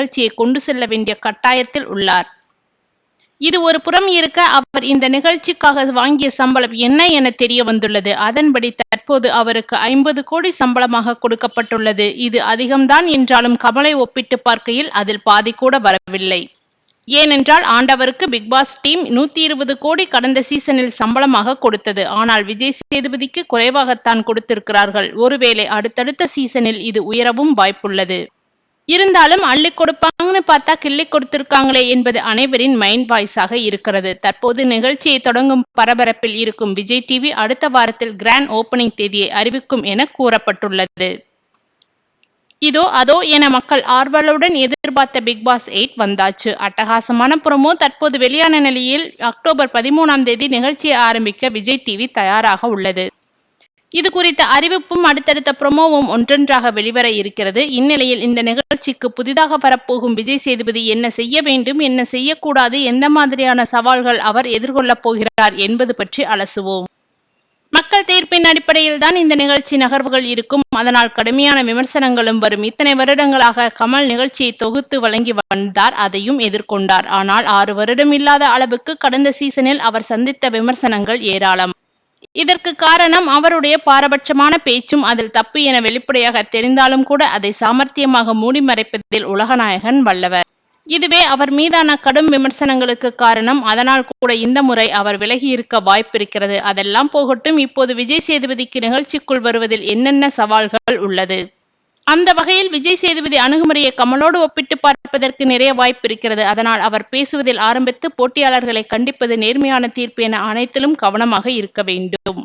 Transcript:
நிகழ்ச்சியை கொண்டு செல்ல வேண்டிய கட்டாயத்தில் உள்ளார். இது ஒரு புறம் இருக்க, அவர் இந்த நிகழ்ச்சிக்காக வாங்கிய சம்பளம் என்ன என தெரிய வந்துள்ளது. அதன்படி தற்போது அவருக்கு 50 கோடி சம்பளமாக கொடுக்கப்பட்டுள்ளது. இது அதிகம்தான் என்றாலும் கமலை ஒப்பிட்டு பார்க்கையில் அதில் பாதி கூட வரவில்லை. ஏனென்றால் ஆண்டவருக்கு பிக்பாஸ் டீம் 120 கோடி கடந்த சீசனில் சம்பளமாக கொடுத்தது. ஆனால் விஜய் சேதுபதிக்கு குறைவாகத்தான் கொடுத்திருக்கிறார்கள். ஒருவேளை அடுத்தடுத்த சீசனில் இது உயரவும் வாய்ப்புள்ளது. இருந்தாலும் அள்ளி கொடுப்பாங்கன்னு பார்த்தா கிள்ளி கொடுத்திருக்காங்களே என்பது அனைவரின் மைண்ட் வாய்ஸாக இருக்கிறது. தற்போது நிகழ்ச்சியை தொடங்கும் பரபரப்பில் இருக்கும் விஜய் டிவி அடுத்த வாரத்தில் கிராண்ட் ஓபனிங் தேதியை அறிவிக்கும் என கூறப்பட்டுள்ளது. இதோ அதோ என மக்கள் ஆர்வலுடன் எதிர்பார்த்த பிக்பாஸ் 8 வந்தாச்சு. அட்டகாசமான ப்ரோமோ தற்போது வெளியான நிலையில் அக்டோபர் 13ஆம் தேதி நிகழ்ச்சியை ஆரம்பிக்க விஜய் டிவி தயாராக உள்ளது. இது குறித்த அறிவிப்பும் அடுத்தடுத்த ப்ரோமோவும் ஒன்றொன்றாக வெளிவர இருக்கிறது. இந்நிலையில் இந்த நிகழ்ச்சிக்கு புதிதாக வரப்போகும் விஜய் சேதுபதி என்ன செய்ய வேண்டும், என்ன செய்யக்கூடாது, எந்த மாதிரியான சவால்கள் அவர் எதிர்கொள்ளப் போகிறார் என்பது பற்றி அலசுவோம். மக்கள் தீர்ப்பின் அடிப்படையில் தான் இந்த நிகழ்ச்சி நகர்வுகள் இருக்கும். அதனால் கடுமையான விமர்சனங்களும் வரும். இத்தனை வருடங்களாக கமல் நிகழ்ச்சியை தொகுத்து வழங்கி வந்தார். அதையும் எதிர்கொண்டார். ஆனால் 6 வருடம் இல்லாத அளவுக்கு கடந்த சீசனில் அவர் சந்தித்த விமர்சனங்கள் ஏராளம். இதற்கு காரணம் அவருடைய பாரபட்சமான பேச்சும் அதில் தப்பு என வெளிப்படையாக தெரிந்தாலும் கூட அதை சாமர்த்தியமாக மூடி மறைப்பதில் உலகநாயகன் வல்லவர். இதுவே அவர் மீதான கடும் விமர்சனங்களுக்கு காரணம். அதனால் கூட இந்த முறை அவர் விலகி இருக்க வாய்ப்பிருக்கிறது. அதெல்லாம் போகட்டும். இப்போது விஜய் சேதுபதிக்கு நிகழ்ச்சிக்குள் வருவதில் என்னென்ன சவால்கள் உள்ளது? அந்த வகையில் விஜய் சேதுபதி அணுகுமுறையை கமலோடு ஒப்பிட்டு பார்ப்பதற்கு நிறைய வாய்ப்பு இருக்கிறது. அதனால் அவர் பேசுவதில் ஆரம்பித்து போட்டியாளர்களை கண்டிப்பது நேர்மையான தீர்ப்பு என அனைத்திலும் கவனமாக இருக்க வேண்டும்.